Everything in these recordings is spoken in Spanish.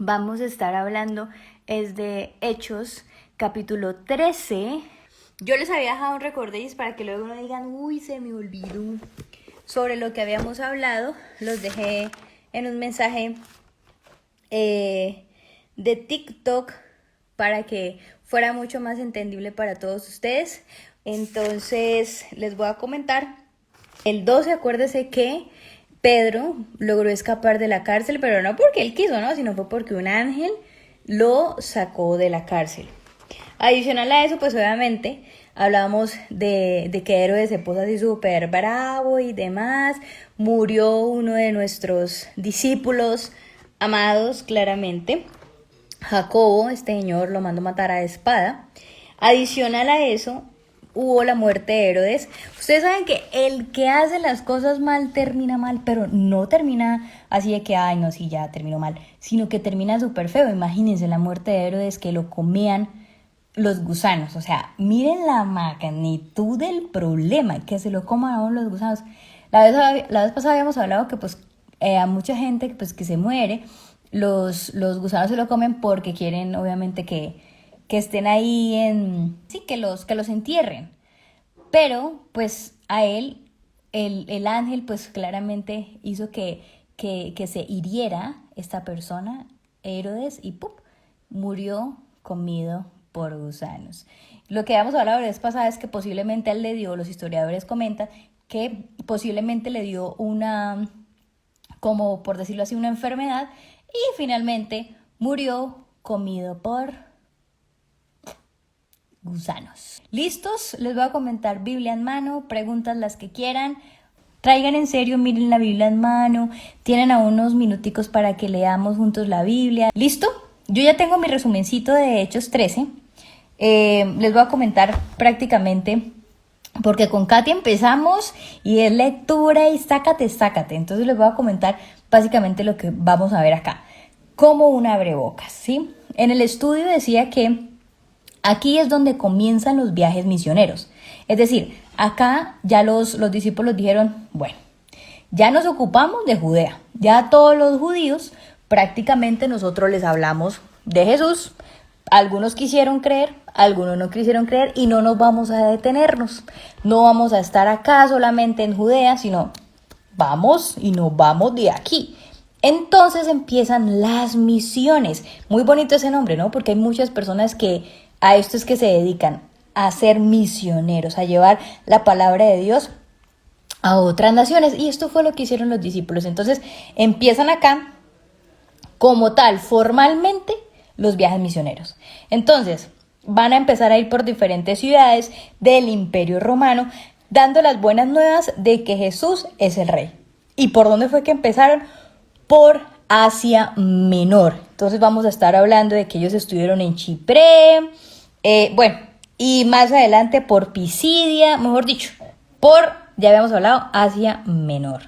vamos a estar hablando es de Hechos, capítulo 13. Yo les había dejado un recordéis para que luego no digan, uy, se me olvidó. Sobre lo que habíamos hablado, los dejé en un mensaje de TikTok para que fuera mucho más entendible para todos ustedes. Entonces, les voy a comentar. El 12, acuérdese que Pedro logró escapar de la cárcel, pero no porque él quiso, ¿no? Sino fue porque un ángel lo sacó de la cárcel. Adicional a eso, pues obviamente hablamos de que Herodes se puso así súper bravo y demás. Murió uno de nuestros discípulos amados, claramente. Jacobo, este señor, lo mandó matar a espada. Adicional a eso, hubo la muerte de Herodes. Ustedes saben que el que hace las cosas mal termina mal, pero no termina así de que, ay, no, sí, ya terminó mal, sino que termina súper feo. Imagínense la muerte de Herodes, que lo comían los gusanos. O sea, miren la magnitud del problema, que se lo coman a uno los gusanos. La vez pasada habíamos hablado que pues a mucha gente pues, que se muere, los gusanos se lo comen porque quieren obviamente que estén ahí sí, que los entierren. Pero pues a él, el ángel pues claramente hizo que se hiriera esta persona, Herodes, y ¡pum!, murió comido por gusanos. Lo que habíamos hablado la vez pasada es que posiblemente él le dio, los historiadores comentan, que posiblemente le dio una, como por decirlo así, una enfermedad, y finalmente murió comido por gusanos. ¿Listos? Les voy a comentar Biblia en mano, preguntas las que quieran. Traigan en serio, miren la Biblia en mano. Tienen a unos minuticos para que leamos juntos la Biblia. ¿Listo? Yo ya tengo mi resumencito de Hechos 13. Les voy a comentar prácticamente, porque con Katy empezamos y es lectura y sácate. Entonces les voy a comentar básicamente lo que vamos a ver acá. Como un abrebocas, ¿sí? En el estudio decía que aquí es donde comienzan los viajes misioneros. Es decir, acá ya los discípulos dijeron, bueno, ya nos ocupamos de Judea. Ya todos los judíos prácticamente nosotros les hablamos de Jesús. Algunos quisieron creer, algunos no quisieron creer y no nos vamos a detenernos. No vamos a estar acá solamente en Judea, sino vamos y nos vamos de aquí. Entonces empiezan las misiones. Muy bonito ese nombre, ¿no? Porque hay muchas personas que a esto es que se dedican, a ser misioneros, a llevar la palabra de Dios a otras naciones. Y esto fue lo que hicieron los discípulos. Entonces empiezan acá, como tal, formalmente, los viajes misioneros. Entonces van a empezar a ir por diferentes ciudades del Imperio Romano, dando las buenas nuevas de que Jesús es el Rey. ¿Y por dónde fue que empezaron? Por Asia Menor. Entonces vamos a estar hablando de que ellos estuvieron en Chipre, y más adelante por Pisidia, mejor dicho, ya habíamos hablado, Asia Menor.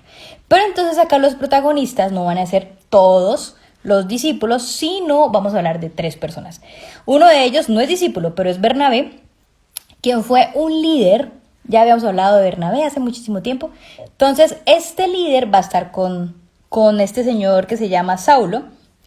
Pero entonces acá los protagonistas no van a ser todos los discípulos, sino vamos a hablar de 3 personas. Uno de ellos no es discípulo, pero es Bernabé, quien fue un líder. Ya habíamos hablado de Bernabé hace muchísimo tiempo. Entonces este líder va a estar con este señor que se llama Saulo,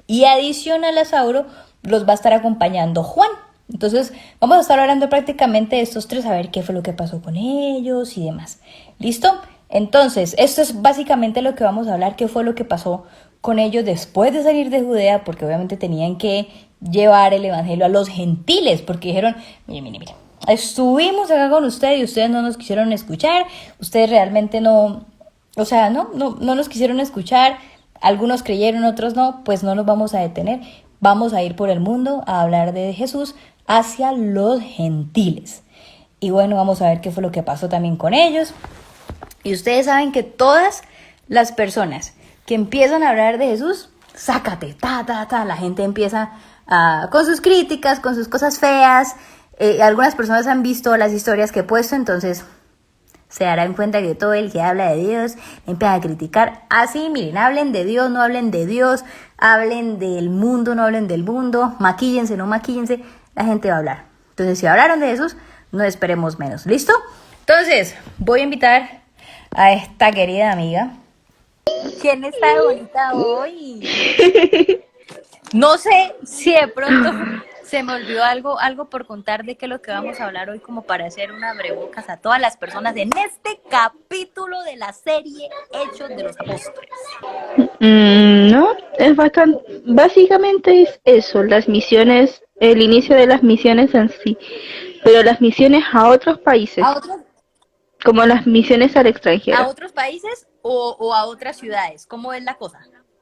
y adicional a Saulo los va a estar acompañando Juan. Entonces vamos a estar hablando prácticamente de estos 3, a ver qué fue lo que pasó con ellos y demás. ¿Listo? Entonces esto es básicamente lo que vamos a hablar, qué fue lo que pasó con ellos después de salir de Judea, porque obviamente tenían que llevar el evangelio a los gentiles, porque dijeron, mire, estuvimos acá con ustedes y ustedes no nos quisieron escuchar, ustedes realmente no nos quisieron escuchar, algunos creyeron, otros no, pues no nos vamos a detener, vamos a ir por el mundo a hablar de Jesús hacia los gentiles. Y bueno, vamos a ver qué fue lo que pasó también con ellos. Y ustedes saben que todas las personas que empiezan a hablar de Jesús, sácate, la gente empieza con sus críticas, con sus cosas feas. Algunas personas han visto las historias que he puesto, entonces se darán cuenta que todo el que habla de Dios empieza a criticar. Así, miren, hablen de Dios, no hablen de Dios, hablen del mundo, no hablen del mundo, maquíllense, no maquíllense, la gente va a hablar. Entonces, si hablaron de Jesús, no esperemos menos, ¿listo? Entonces, voy a invitar a esta querida amiga. ¿Quién está bonita hoy? No sé si de pronto se me olvidó algo por contar de qué es lo que vamos a hablar hoy, como para hacer una abrebocas a todas las personas en este capítulo de la serie Hechos de los Apóstoles. No, es bastante, básicamente es eso, las misiones, el inicio de las misiones en sí, pero las misiones a otros países, ¿A otros, como las misiones al a extranjero. otros países o a otras ciudades? ¿Cómo es la cosa?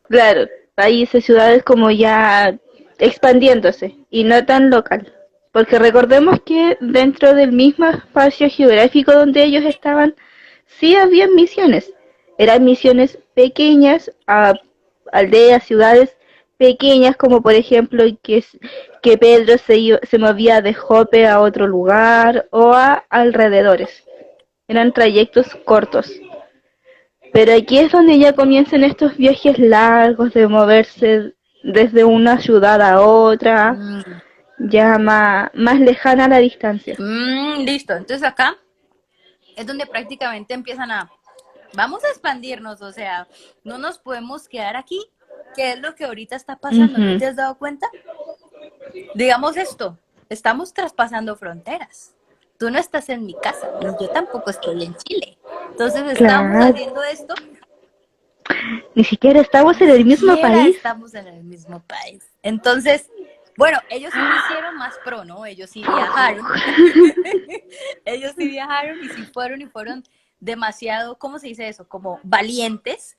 Claro, países, ciudades como ya expandiéndose y no tan local. Porque recordemos que dentro del mismo espacio geográfico donde ellos estaban, sí había misiones. Eran misiones pequeñas a aldeas, ciudades pequeñas, como por ejemplo que Pedro se movía de Jope a otro lugar o a alrededores. Eran trayectos cortos. Pero aquí es donde ya comienzan estos viajes largos de moverse desde una ciudad a otra, Mm, ya más lejana la distancia. listo, entonces acá es donde prácticamente empiezan vamos a expandirnos, o sea, no nos podemos quedar aquí, que es lo que ahorita está pasando, ¿no Ujú. te has dado cuenta? Digamos esto, estamos traspasando fronteras. Tú no estás en mi casa, ni yo tampoco estoy en Chile. Entonces estamos Claro, haciendo esto, ni siquiera estamos ni en el mismo siquiera país. estamos en el mismo país. Entonces, bueno, ellos sí lo hicieron más pro, ¿no? Ellos sí viajaron. Ellos sí viajaron y fueron demasiado, ¿cómo se dice eso? Como valientes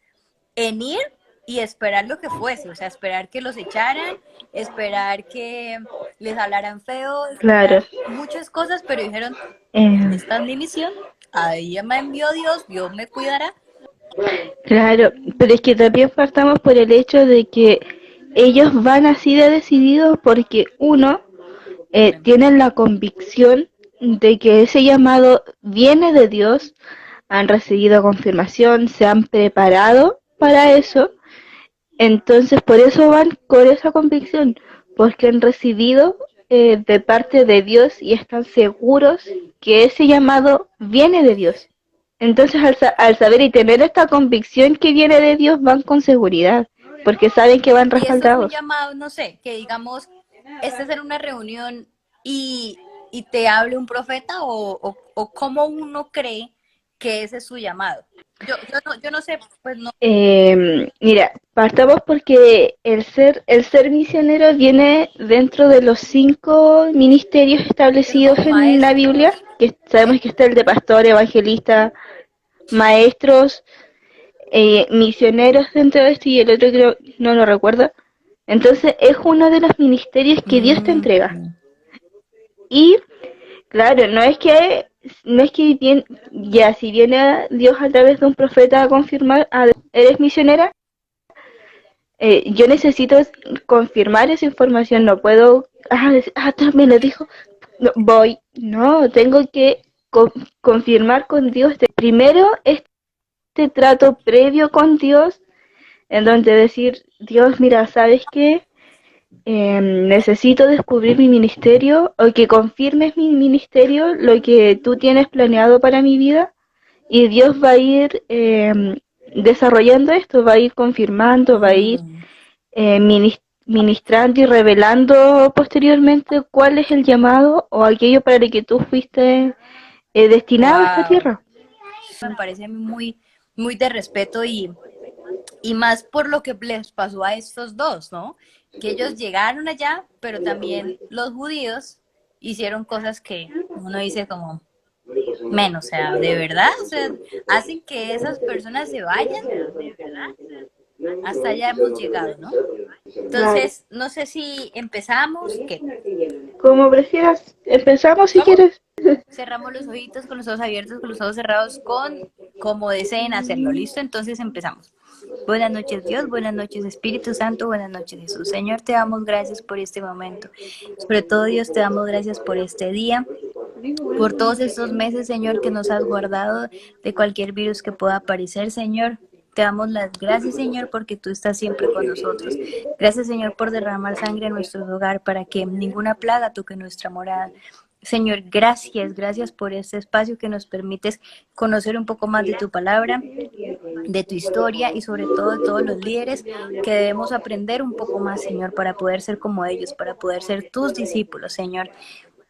en ir y esperar lo que fuese, o sea, esperar que los echaran, esperar que les hablaran feo, Claro, esperar muchas cosas, pero dijeron, eh, esta es mi misión, ahí me envió Dios, Dios me cuidará. claro, pero es que también partamos por el hecho de que ellos van así de decididos porque uno, tienen la convicción de que ese llamado viene de Dios, han recibido confirmación, se han preparado para eso, entonces por eso van con esa convicción, porque han recibido de parte de Dios y están seguros que ese llamado viene de Dios. Entonces al saber y tener esta convicción que viene de Dios van con seguridad, porque saben que van Y eso es un respaldados. llamado, no sé, que digamos, estés en una reunión y te hable un profeta o cómo uno cree que ese es su llamado. Yo no sé, pues no, Mira, partamos porque el ser misionero viene dentro de los 5 ministerios pero establecidos como en la Biblia, maestros, que sabemos que está el de pastor, evangelista, maestros, misioneros dentro de esto y el otro creo, no lo recuerdo. Entonces es uno de los ministerios que Dios te mm, entrega. Y claro, no es que bien, ya si viene Dios a través de un profeta a confirmar, eres misionera, yo necesito confirmar esa información, no puedo, me lo dijo, no, voy, no, tengo que confirmar con Dios. Primero, este trato previo con Dios, en donde decir, Dios, mira, ¿sabes qué? Necesito descubrir mi ministerio o que confirmes mi ministerio, lo que tú tienes planeado para mi vida, y Dios va a ir desarrollando esto, va a ir confirmando, va a ir mm, eh, ministrando y revelando posteriormente cuál es el llamado o aquello para el que tú fuiste destinado a esta wow. tierra. Me parece muy de respeto y más por lo que les pasó a estos dos, ¿no? Que ellos llegaron allá, pero también los judíos hicieron cosas que uno dice como, menos, o sea, de verdad, o sea, hacen que esas personas se vayan, hasta allá hemos llegado, ¿no? Claro. Entonces, no sé si empezamos, ¿qué? Como prefieras, empezamos si ¿Vamos? quieres. Cerramos los ojitos con los ojos abiertos, con los ojos cerrados, con como deseen hacerlo. ¿Listo? Entonces empezamos. Buenas noches Dios, buenas noches Espíritu Santo, buenas noches Jesús. Señor, te damos gracias por este momento. Sobre todo Dios, te damos gracias por este día, por todos estos meses, Señor, que nos has guardado de cualquier virus que pueda aparecer, Señor. Te damos las gracias, Señor, porque tú estás siempre con nosotros. Gracias, Señor, por derramar sangre en nuestro hogar para que ninguna plaga toque nuestra morada. Señor, gracias por este espacio que nos permites conocer un poco más de tu palabra, de tu historia y sobre todo de todos los líderes que debemos aprender un poco más, Señor, para poder ser como ellos, para poder ser tus discípulos, Señor.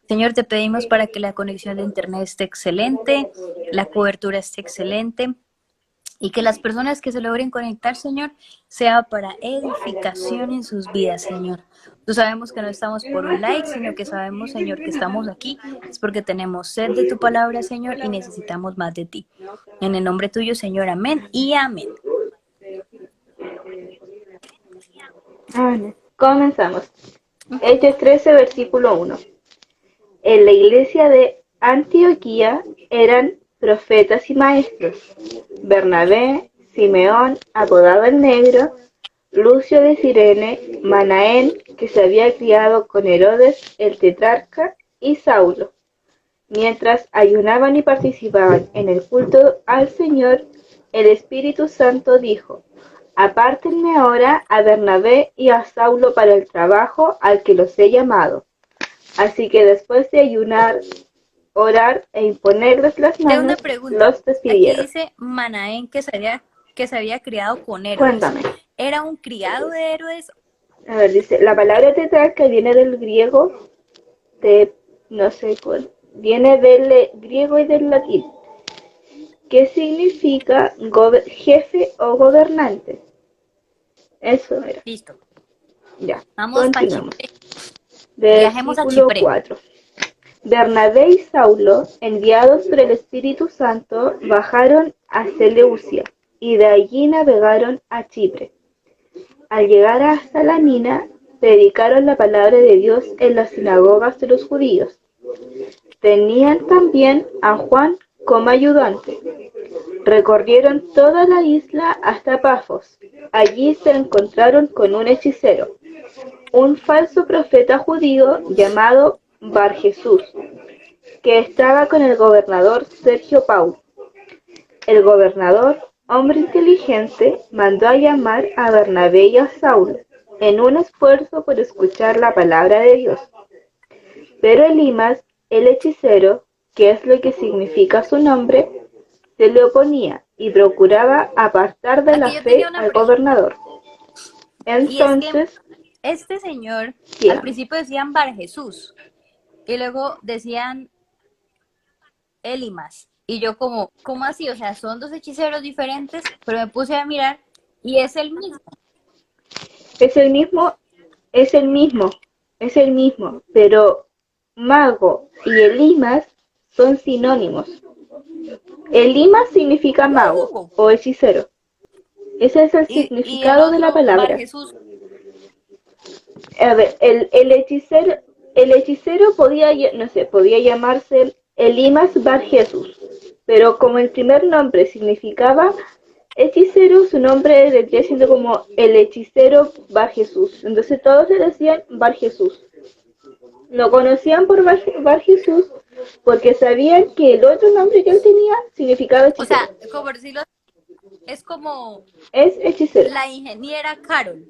Señor, te pedimos para que la conexión de internet esté excelente, la cobertura esté excelente y que las personas que se logren conectar, Señor, sea para edificación en sus vidas, Señor. Tú sabemos que no estamos por un like, sino que sabemos, Señor, que estamos aquí. Es porque tenemos sed de tu palabra, Señor, y necesitamos más de ti. En el nombre tuyo, Señor, amén y amén. Comenzamos. Hechos 13, versículo 1. En la iglesia de Antioquía eran profetas y maestros: Bernabé, Simeón, apodado el Negro, Lucio de Cirene, Manaén, que se había criado con Herodes el tetrarca, y Saulo. Mientras ayunaban y participaban en el culto al Señor, el Espíritu Santo dijo: Apártenme ahora a Bernabé y a Saulo para el trabajo al que los he llamado. Así que después de ayunar, orar e imponerles las Tengo una manos, pregunta. los Aquí despidieron. dice Manaén que se había criado con Herodes. Cuéntame. ¿Era un criado de Herodes? A ver, dice, la palabra tetrarca viene del griego, no sé cuál, viene del griego y del latín, que significa jefe o gobernante. Eso era. Listo. Ya, Vamos para continuamos. Chipre. Viajemos a Versículo Chipre. 4. Bernabé y Saulo, enviados por el Espíritu Santo, bajaron a Seleucia y de allí navegaron a Chipre. Al llegar a Salamina, predicaron la palabra de Dios en las sinagogas de los judíos. Tenían también a Juan como ayudante. Recorrieron toda la isla hasta Pafos. Allí se encontraron con un hechicero, un falso profeta judío llamado Bar Jesús, que estaba con el gobernador Sergio Paulo. El gobernador, hombre inteligente, mandó a llamar a Bernabé y a Saulo, en un esfuerzo por escuchar la palabra de Dios. Pero Elimas, el hechicero, que es lo que significa su nombre, se le oponía y procuraba apartar de la Aquí yo tenía fe una al pregunta. gobernador. Y es que Entonces, este señor, al dígame. principio decían Bar Jesús y luego decían Elimas. Y yo como, ¿cómo así? O sea, son dos hechiceros diferentes, pero me puse a mirar y es el mismo. Es el mismo, es el mismo, es el mismo, pero mago y Elimas son sinónimos. Elimas significa mago o hechicero. Ese es el Y el significado de la otro, Bar palabra. Jesús. A ver, el hechicero podía, no sé, podía llamarse Elimas Bar Jesús, pero como el primer nombre significaba hechicero, su nombre vendría siendo como el hechicero Bar Jesús. Entonces todos le decían Bar Jesús. Lo conocían por Bar Jesús porque sabían que el otro nombre que él tenía significaba O sea, hechicero. como decirlo, es como Es hechicero. la ingeniera Carol.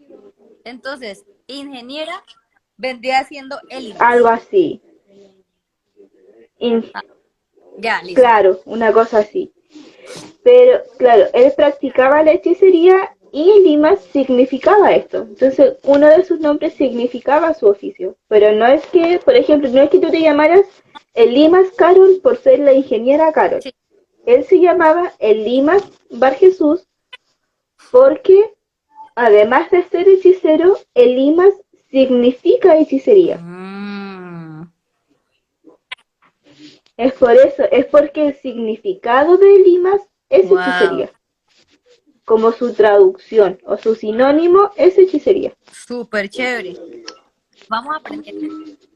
Entonces, ingeniera vendría siendo Algo Elimas. así. Ah, ya, listo. Claro, una cosa así. Pero, claro, él practicaba la hechicería y Elimas significaba esto. Entonces, uno de sus nombres significaba su oficio. Pero no es que, por ejemplo, no es que tú te llamaras Elimas Carol por ser la ingeniera Carol. Sí. Él se llamaba Elimas Bar Jesús porque, además de ser hechicero, Elimas significa hechicería. Es por eso, es porque el significado de Elimas es Wow, hechicería. Como su traducción o su sinónimo es hechicería. súper chévere. Vamos a aprender.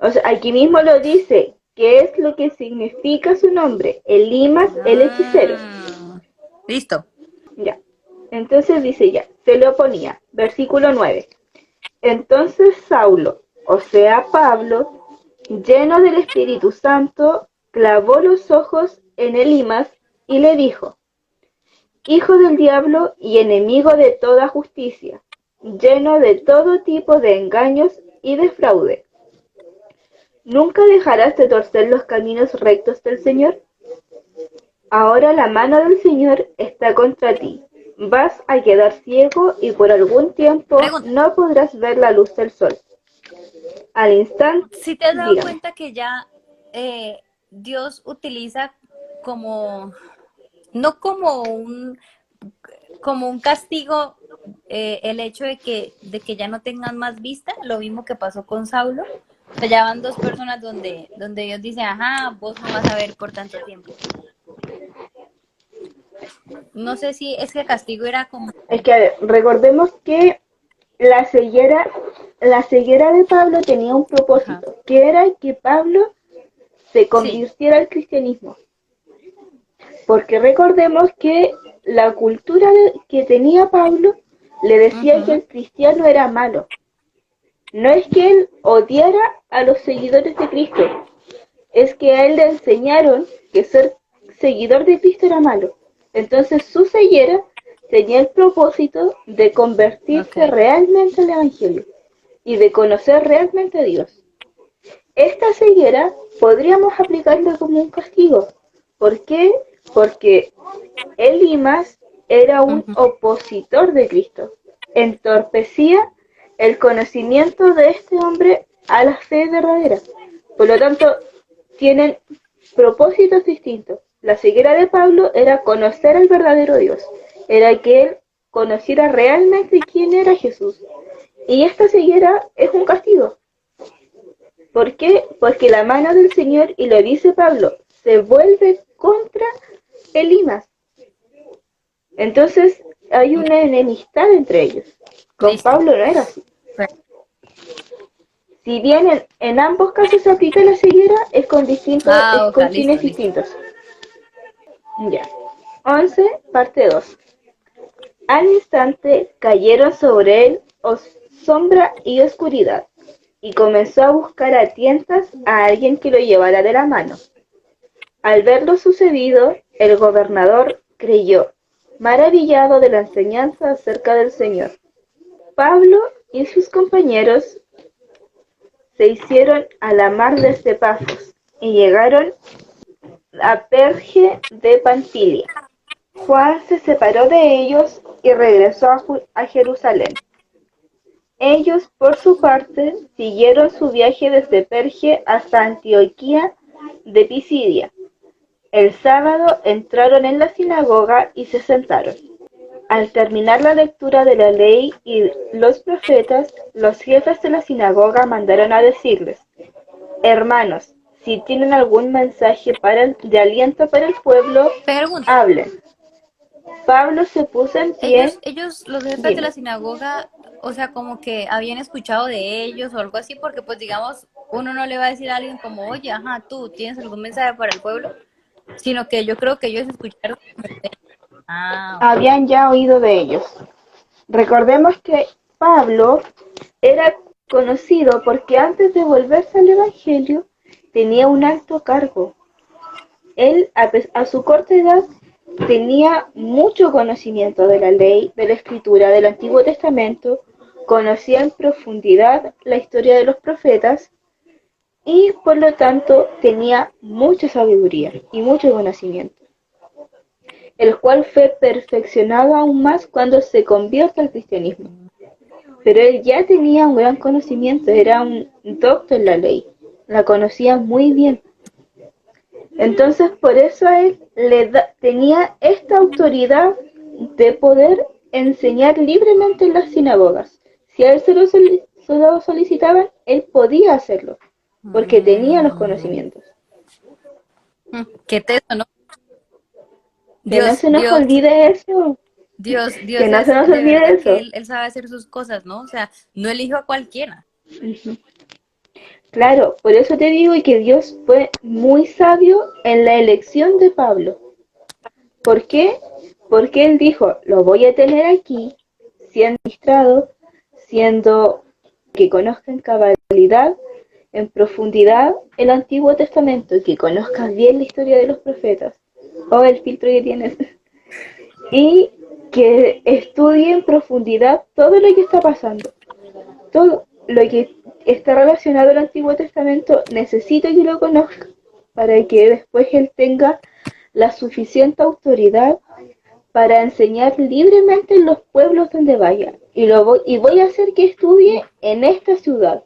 O sea, aquí mismo lo dice, ¿qué es lo que significa su nombre? Elimas, el hechicero. Listo. Ya. Entonces dice ya, se le oponía. Versículo 9. Entonces Saulo, o sea Pablo, lleno del Espíritu Santo, clavó los ojos en Elimas y le dijo: Hijo del diablo y enemigo de toda justicia, lleno de todo tipo de engaños y de fraude. ¿Nunca dejarás de torcer los caminos rectos del Señor? Ahora la mano del Señor está contra ti. Vas a quedar ciego y por algún tiempo Pregunta, no podrás ver la luz del sol. Al instante, ¿si te has dado dígame. cuenta que ya Dios utiliza como, no como un castigo el hecho de que ya no tengan más vista? Lo mismo que pasó con Saulo. O sea, ya van dos personas donde Dios dice, ajá, vos no vas a ver por tanto tiempo. No sé si es que el castigo era como... Es que, a ver, recordemos que la la ceguera de Pablo tenía un Ajá, propósito, que era que Pablo se sí. convirtiera al cristianismo. Porque recordemos que la cultura que tenía Pablo le decía que Ujú, el cristiano era malo. No es que él odiara a los seguidores de Cristo, es que a él le enseñaron que ser seguidor de Cristo era malo. Entonces su ceguera tenía el propósito de ok. convertirse realmente al Evangelio y de conocer realmente a Dios. Esta ceguera podríamos aplicarla como un castigo. ¿Por qué? Porque Elimas era un Ujú, opositor de Cristo. Entorpecía el conocimiento de este hombre a la fe verdadera. Por lo tanto, tienen propósitos distintos. La ceguera de Pablo era conocer al verdadero Dios. Era que él conociera realmente quién era Jesús. Y esta ceguera es un castigo. ¿Por qué? Porque la mano del Señor, y lo dice Pablo, se vuelve contra Elimas. Entonces hay ok, una enemistad entre ellos. Con listo. Pablo no era así. Bueno, Si bien en ambos casos se aplica la ceguera, es ah, ok, con fines listo, listo. distintos. Ya. 11, parte 2. Al instante cayeron sobre él sombra y oscuridad, y comenzó a buscar a tientas a alguien que lo llevara de la mano. Al ver lo sucedido, el gobernador creyó, maravillado de la enseñanza acerca del Señor. Pablo y sus compañeros se hicieron a la mar desde Pafos y llegaron a Perge de Panfilia. Juan se separó de ellos y regresó a Jerusalén. Ellos, por su parte, siguieron su viaje desde Perge hasta Antioquía de Pisidia. El sábado entraron en la sinagoga y se sentaron. Al terminar la lectura de la ley y los profetas, los jefes de la sinagoga mandaron a decirles: Hermanos, si tienen algún mensaje de aliento para el pueblo, Pregunta. hablen. Pablo se puso en pie. Los jefes de la Dime. sinagoga, o sea, como que habían escuchado de ellos o algo así, porque pues digamos, uno no le va a decir a alguien como, oye, ajá, tú tienes algún mensaje para el pueblo, sino que yo creo que ellos escucharon. Ah, ok. Habían ya oído de ellos. Recordemos que Pablo era conocido porque antes de volverse al Evangelio tenía un alto cargo. Él, a su corta edad, tenía mucho conocimiento de la ley, de la escritura, del Antiguo Testamento, conocía en profundidad la historia de los profetas y por lo tanto tenía mucha sabiduría y mucho conocimiento, el cual fue perfeccionado aún más cuando se convierte al cristianismo. Pero él ya tenía un gran conocimiento, era un doctor en la ley, la conocía muy bien. Entonces por eso a él tenía esta autoridad de poder enseñar libremente en las sinagogas. Si a él se lo solicitaban, él podía hacerlo, porque tenía los Mm, conocimientos. qué teso, ¿no? Que no Dios, se nos Dios, olvide eso, Dios que no se es nos de olvide verdad que eso. él sabe hacer sus cosas, ¿no? O sea, no eligió a cualquiera. Ujú. Claro, por eso te digo que Dios fue muy sabio en la elección de Pablo. ¿Por qué? Porque él dijo, lo voy a tener aquí, siendo ministrado, siendo que conozca en cabalidad, en profundidad el Antiguo Testamento, y que conozca bien la historia de los profetas, o el filtro que tienes, y que estudie en profundidad todo lo que está pasando, todo lo que está relacionado al Antiguo Testamento, necesito que lo conozca para que después él tenga la suficiente autoridad para enseñar libremente en los pueblos donde vaya. Y voy a hacer que estudie en esta ciudad,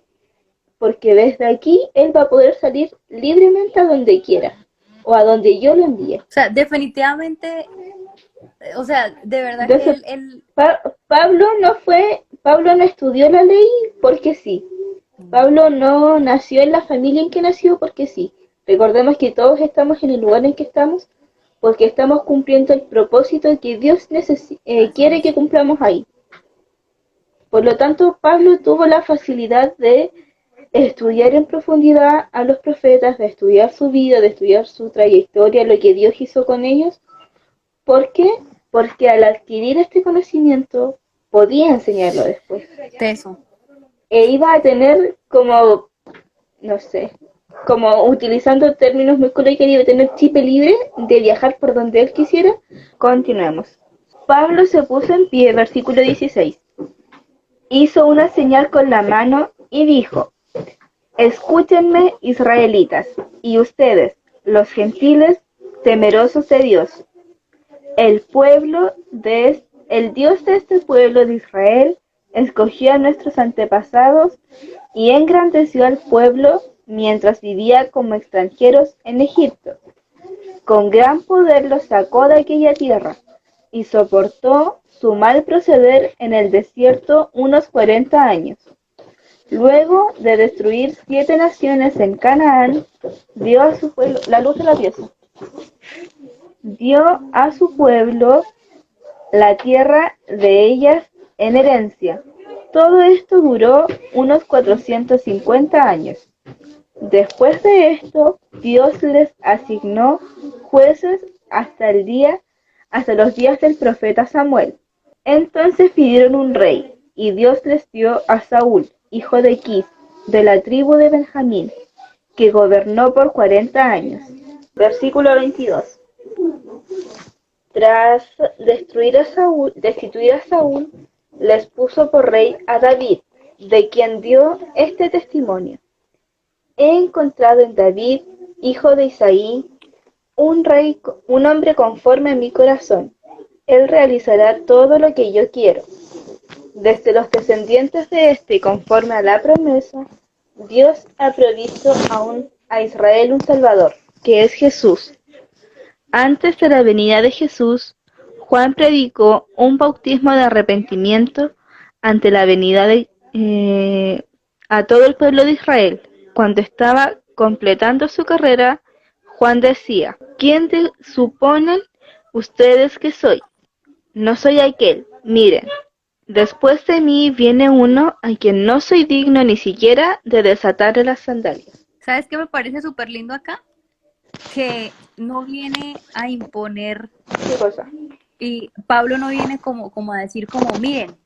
porque desde aquí él va a poder salir libremente a donde quiera o a donde yo lo envíe. O sea, definitivamente, o sea, de verdad que Entonces, él Pablo no estudió la ley porque sí. Pablo no nació en la familia en que nació porque sí. Recordemos que todos estamos en el lugar en que estamos porque estamos cumpliendo el propósito que Dios quiere que cumplamos ahí. Por lo tanto, Pablo tuvo la facilidad de estudiar en profundidad a los profetas, de estudiar su vida, de estudiar su trayectoria, lo que Dios hizo con ellos. ¿Por qué? Porque al adquirir este conocimiento podía enseñarlo después. Teso. E iba a tener como, no sé, como utilizando términos muy coloquiales, iba a tener chip libre de viajar por donde él quisiera. Continuemos. Pablo se puso en pie, versículo 16. Hizo una señal con la mano y dijo: escúchenme, israelitas, y ustedes, los gentiles, temerosos de Dios. El Dios de este pueblo de Israel escogió a nuestros antepasados y engrandeció al pueblo mientras vivía como extranjeros en Egipto. Con gran poder los sacó de aquella tierra y soportó su mal proceder en el desierto unos 40 años. Luego de destruir 7 naciones en Canaán, dio a su pueblo la luz de la pieza. Dio a su pueblo la tierra de ellas en herencia. Todo esto duró unos 450 años. Después de esto, Dios les asignó jueces hasta los días del profeta Samuel. Entonces pidieron un rey, y Dios les dio a Saúl, hijo de Quis, de la tribu de Benjamín, que gobernó por 40 años. Versículo 22. Tras destituir a Saúl, les puso por rey a David, de quien dio este testimonio: he encontrado en David, hijo de Isaí, un hombre conforme a mi corazón. Él realizará todo lo que yo quiero. Desde los descendientes de este, conforme a la promesa, Dios ha provisto a Israel un Salvador, que es Jesús. Antes de la venida de Jesús, Juan predicó un bautismo de arrepentimiento ante la venida a todo el pueblo de Israel. Cuando estaba completando su carrera, Juan decía: ¿quién suponen ustedes que soy? No soy aquel. Miren, después de mí viene uno a quien no soy digno ni siquiera de desatarle las sandalias. ¿Sabes qué me parece súper lindo acá? Que no viene a imponer, ¿Qué cosa? y Pablo no viene como a decir como, miren,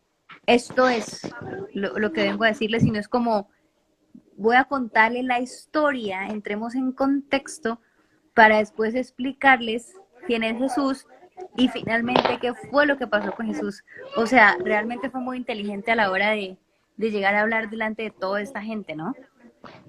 esto es lo que vengo a decirles, sino es como, voy a contarles la historia, entremos en contexto para después explicarles quién es Jesús y finalmente qué fue lo que pasó con Jesús. O sea, realmente fue muy inteligente a la hora de llegar a hablar delante de toda esta gente, ¿no?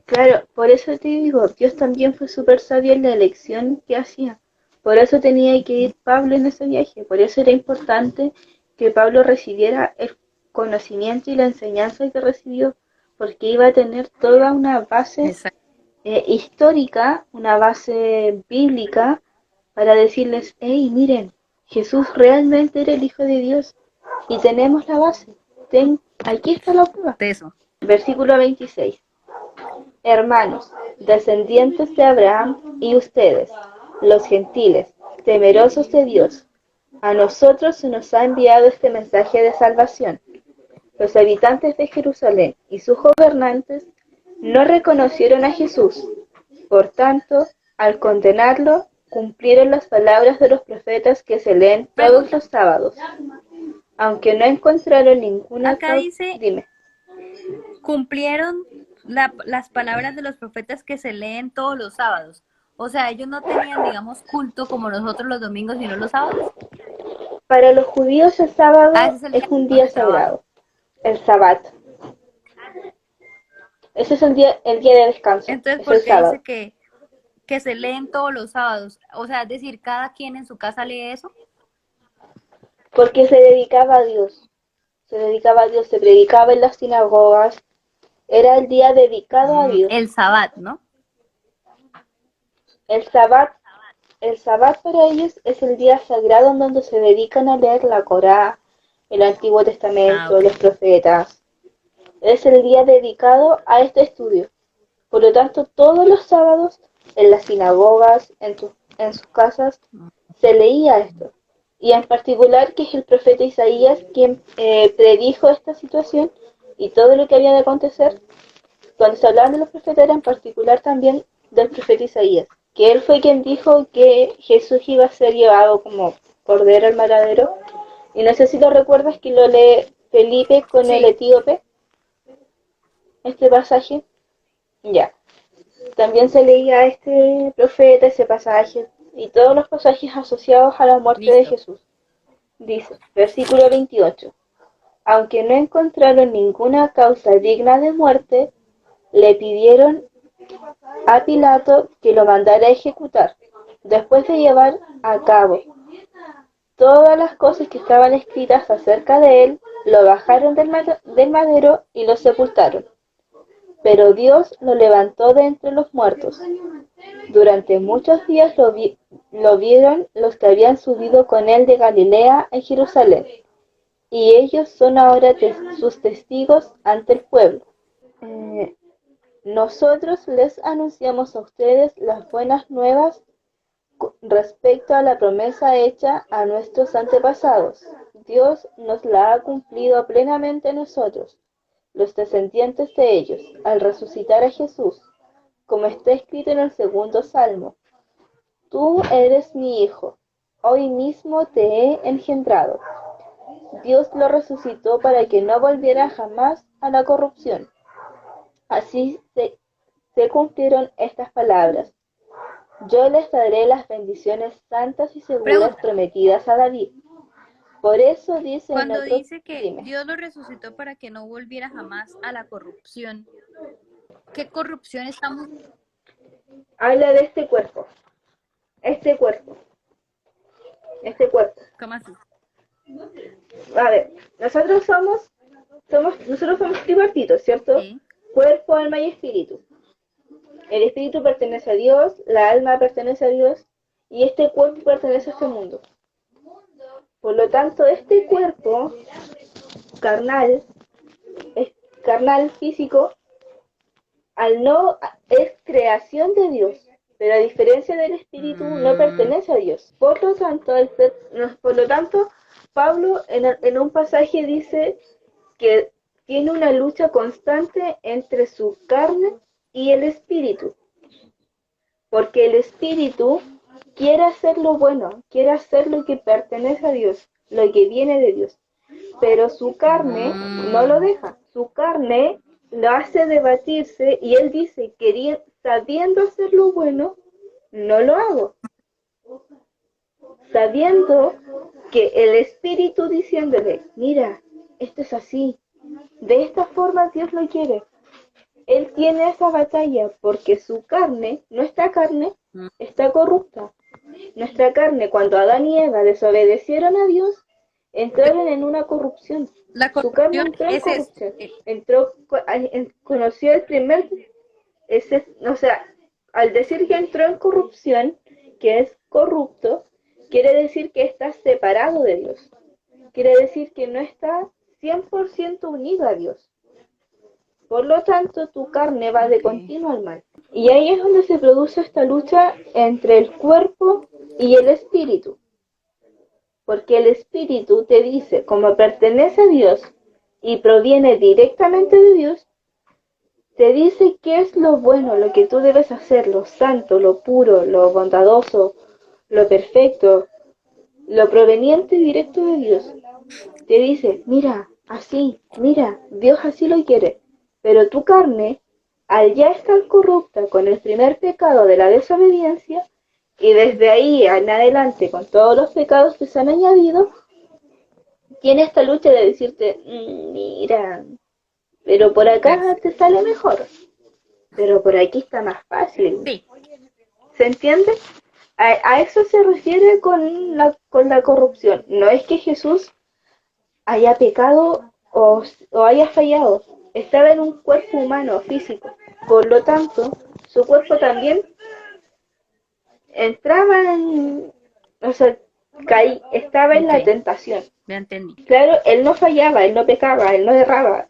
Claro, por eso te digo, Dios también fue súper sabio en la elección que hacía. Por eso tenía que ir Pablo en ese viaje. Por eso era importante que Pablo recibiera el conocimiento y la enseñanza que recibió, porque iba a tener toda una base histórica, una base bíblica, para decirles: hey, miren, Jesús realmente era el Hijo de Dios y tenemos la base. Aquí está la prueba. De eso. Versículo 26. Hermanos, descendientes de Abraham y ustedes, los gentiles, temerosos de Dios, a nosotros se nos ha enviado este mensaje de salvación. Los habitantes de Jerusalén y sus gobernantes no reconocieron a Jesús. Por tanto, al condenarlo, cumplieron las palabras de los profetas que se leen todos los sábados. Aunque no encontraron ninguna... Acá dice, Dime. Cumplieron las palabras de los profetas que se leen todos los sábados. O sea, ellos no tenían, digamos, culto como nosotros los domingos, sino los sábados. Para los judíos el sábado ese es el es un día sagrado, el sabbat. Ese es el día de descanso, Entonces, es ¿por el qué dice sábado. que se leen todos los sábados? O sea, es decir, cada quien en su casa lee eso. Porque se dedicaba a Dios, se dedicaba a Dios, se predicaba en las sinagogas, era el día dedicado a Dios. El sabbat, ¿no? El sabbat, el sabbat para ellos es el día sagrado en donde se dedican a leer la Corá, el Antiguo Ah, Testamento, ok. los profetas. Es el día dedicado a este estudio. Por lo tanto, todos los sábados en las sinagogas, en sus casas, se leía esto. Y en particular que es el profeta Isaías quien predijo esta situación y todo lo que había de acontecer. Cuando se hablaban de los profetas era en particular también del profeta Isaías, que él fue quien dijo que Jesús iba a ser llevado como cordero al matadero. Y no sé si lo recuerdas que lo lee Felipe con el Sí, etíope, este pasaje. Ya. También se leía a este profeta, ese pasaje, y todos los pasajes asociados a la muerte de listo. Jesús. Dice, versículo 28, aunque no encontraron ninguna causa digna de muerte, le pidieron a Pilato que lo mandara a ejecutar. Después de llevar a cabo todas las cosas que estaban escritas acerca de él, lo bajaron del madero y lo sepultaron. Pero Dios lo levantó de entre los muertos. Durante muchos días lo vieron los que habían subido con él de Galilea a Jerusalén, y ellos son ahora sus testigos ante el pueblo. Eh, Nosotros les anunciamos a ustedes las buenas nuevas respecto a la promesa hecha a nuestros antepasados. Dios nos la ha cumplido plenamente a nosotros, los descendientes de ellos, al resucitar a Jesús, como está escrito en el segundo salmo. Tú eres mi hijo, hoy mismo te he engendrado. Dios lo resucitó para que no volviera jamás a la corrupción. Así se cumplieron estas palabras. Yo les daré las bendiciones santas y seguras Pregunta, prometidas a David. Por eso dice en cuando otro, dice que dime, Dios lo resucitó para que no volviera jamás a la corrupción, ¿qué corrupción estamos? habla de este cuerpo, este cuerpo. ¿Cómo así? A ver, nosotros somos tripartitos, ¿cierto? Sí. Cuerpo, alma y espíritu. El espíritu pertenece a Dios, la alma pertenece a Dios y este cuerpo pertenece a este mundo. Por lo tanto, este cuerpo carnal, es carnal físico, al no es creación de Dios, pero a diferencia del espíritu no Mm, pertenece a Dios. Por lo tanto, Pablo en un pasaje dice que tiene una lucha constante entre su carne y el espíritu, porque el espíritu quiere hacer lo bueno, quiere hacer lo que pertenece a Dios, lo que viene de Dios, pero su carne no lo mm, deja, su carne lo hace debatirse y él dice, sabiendo hacer lo bueno, no lo hago, sabiendo que el espíritu diciéndole, mira, esto es así, de esta forma Dios lo quiere. Él tiene esa batalla porque su carne, nuestra carne, mm. está corrupta. Nuestra carne, cuando Adán y Eva desobedecieron a Dios, entraron en una corrupción. La Su carne corrupción entró en es eso. corrupción. Conoció el primer, o sea, al decir que entró en corrupción, que es corrupto, quiere decir que está separado de Dios. Quiere decir que no está 100% unido a Dios. Por lo tanto, tu carne va de Okay. continuo al mal. Y ahí es donde se produce esta lucha entre el cuerpo y el espíritu. Porque el espíritu te dice, como pertenece a Dios y proviene directamente de Dios, te dice qué es lo bueno, lo que tú debes hacer, lo santo, lo puro, lo bondadoso, lo perfecto, lo proveniente directo de Dios. Te dice, mira, así, mira, Dios así lo quiere. Pero tu carne, al ya estar corrupta con el primer pecado de la desobediencia, y desde ahí en adelante con todos los pecados que se han añadido, tiene esta lucha de decirte, mira, pero por acá Perfecto. te sale mejor. pero por aquí está más fácil. Sí, ¿Se entiende? A eso se refiere con la corrupción. No es que Jesús haya pecado o haya fallado. Estaba en un cuerpo humano, físico. Por lo tanto, su cuerpo también entraba en, o sea, estaba en ok, la tentación. ya entendí. Claro, él no fallaba, él no pecaba, él no erraba,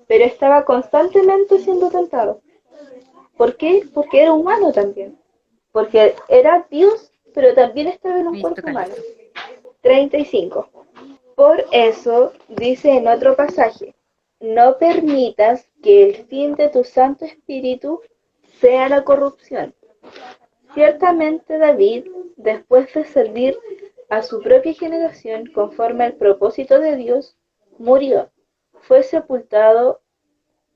pero estaba constantemente siendo tentado. ¿Por qué? Porque era humano también. Porque era Dios, pero también estaba en un Listo, cuerpo Cali. humano. 35. Por eso dice en otro pasaje, no permitas que el fin de tu Santo Espíritu sea la corrupción. Ciertamente David, después de servir a su propia generación conforme al propósito de Dios, murió, fue sepultado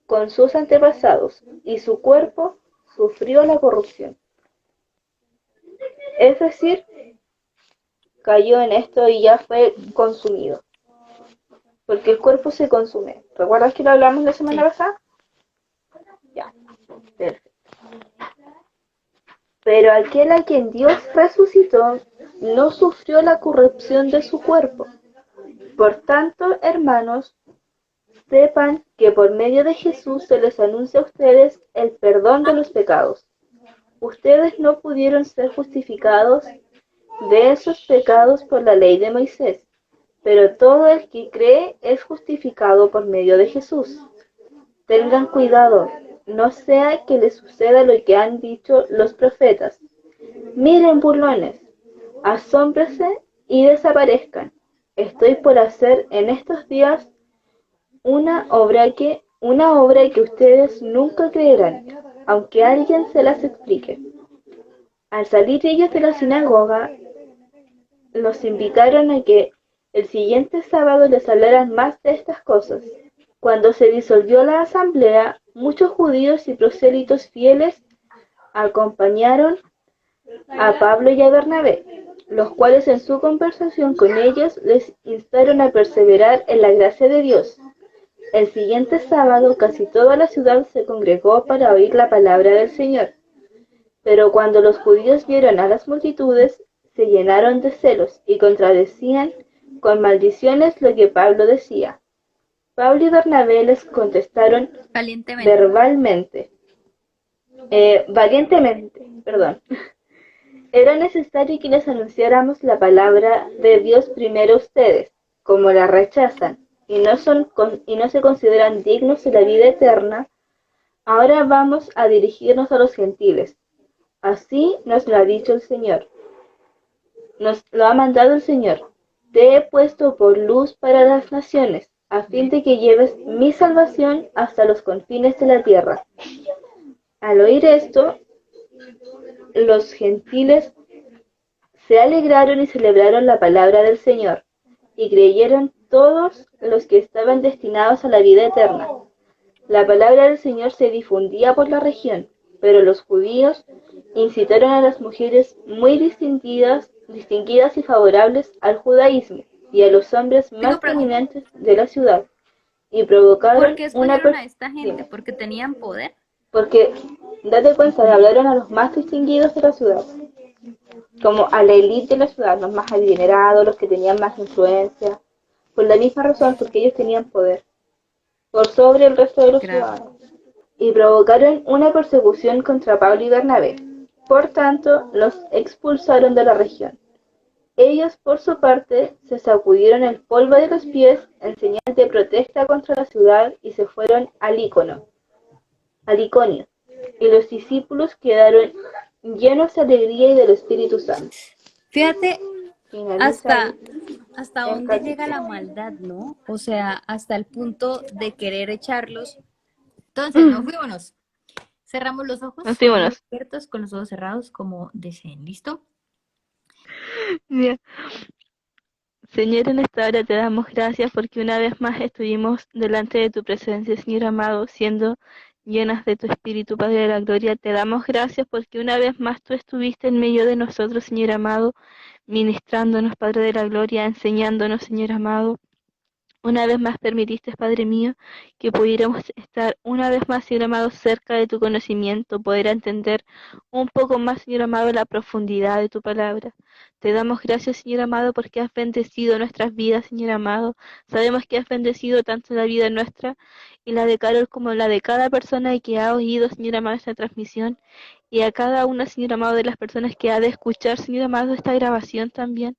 con sus antepasados y su cuerpo sufrió la corrupción. Es decir, cayó en esto y ya fue consumido. Porque el cuerpo se consume. ¿Recuerdas que lo hablamos la semana Sí. pasada? Ya, perfecto. Pero aquel a quien Dios resucitó no sufrió la corrupción de su cuerpo. Por tanto, hermanos, sepan que por medio de Jesús se les anuncia a ustedes el perdón de los pecados. Ustedes no pudieron ser justificados de esos pecados por la ley de Moisés, pero todo el que cree es justificado por medio de Jesús. Tengan cuidado, no sea que les suceda lo que han dicho los profetas. Miren, burlones, asómbrense y desaparezcan. Estoy por hacer en estos días una obra que ustedes nunca creerán, aunque alguien se las explique. Al salir ellos de la sinagoga, los invitaron a que el siguiente sábado les hablaran más de estas cosas. Cuando se disolvió la asamblea, muchos judíos y prosélitos fieles acompañaron a Pablo y a Bernabé, los cuales en su conversación con ellos les instaron a perseverar en la gracia de Dios. El siguiente sábado casi toda la ciudad se congregó para oír la palabra del Señor. Pero cuando los judíos vieron a las multitudes, se llenaron de celos y contradecían con maldiciones lo que Pablo decía. Pablo y Bernabé les contestaron Valientemente. valientemente, perdón. Era necesario que les anunciáramos la palabra de Dios primero a ustedes, como la rechazan y no se consideran dignos de la vida eterna. Ahora vamos a dirigirnos a los gentiles. Así nos lo ha dicho el Señor. Nos lo ha mandado el Señor. Te he puesto por luz para las naciones, a fin de que lleves mi salvación hasta los confines de la tierra. Al oír esto, los gentiles se alegraron y celebraron la palabra del Señor, y creyeron todos los que estaban destinados a la vida eterna. La palabra del Señor se difundía por la región, pero los judíos incitaron a las mujeres muy distinguidas y favorables al judaísmo y a los hombres más Tengo pregunta. prominentes de la ciudad, y ¿Por provocaron qué una escogieron a esta gente? Dime, ¿Porque tenían poder? porque date cuenta, hablaron a los más distinguidos de la ciudad, como a la élite de la ciudad, los más adinerados, los que tenían más influencia, por la misma razón, porque ellos tenían poder, por sobre el resto de los Grave. ciudadanos, y provocaron una persecución contra Pablo y Bernabé. Por tanto, los expulsaron de la región. Ellos, por su parte, se sacudieron el polvo de los pies en señal de protesta contra la ciudad y se fueron al Iconio, y los discípulos quedaron llenos de alegría y del Espíritu Santo. Fíjate Finaliza hasta, ahí hasta el dónde llega capítulo. la maldad, ¿no? O sea, hasta el punto de querer echarlos. Entonces, no fuímonos. Cerramos los ojos, con los ojos Vámonos. abiertos, con los ojos cerrados, como deseen. ¿Listo? Bien. Señor, en esta hora te damos gracias porque una vez más estuvimos delante de tu presencia, Señor amado, siendo llenas de tu Espíritu, Padre de la Gloria. Te damos gracias porque una vez más tú estuviste en medio de nosotros, Señor amado, ministrándonos, Padre de la Gloria, enseñándonos, Señor amado, Una vez más permitiste, Padre mío, que pudiéramos estar una vez más, Señor amado, cerca de tu conocimiento, poder entender un poco más, Señor amado, la profundidad de tu palabra. Te damos gracias, Señor amado, porque has bendecido nuestras vidas, Señor amado. Sabemos que has bendecido tanto la vida nuestra y la de Carol como la de cada persona que ha oído, Señor amado, esta transmisión. Y a cada una, Señor amado, de las personas que ha de escuchar, Señor amado, esta grabación también.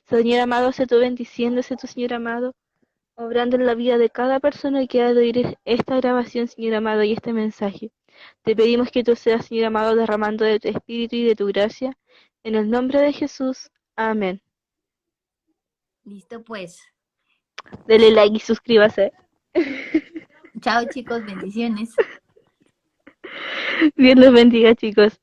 Señor amado, sé tú bendiciendo, sé tu Señor amado, obrando en la vida de cada persona que ha de oír esta grabación, Señor amado, y este mensaje. Te pedimos que tú seas, Señor amado, derramando de tu espíritu y de tu gracia. En el nombre de Jesús. Amén. Listo, pues. Dele like y suscríbase. Chao, chicos, bendiciones. Dios los bendiga, chicos.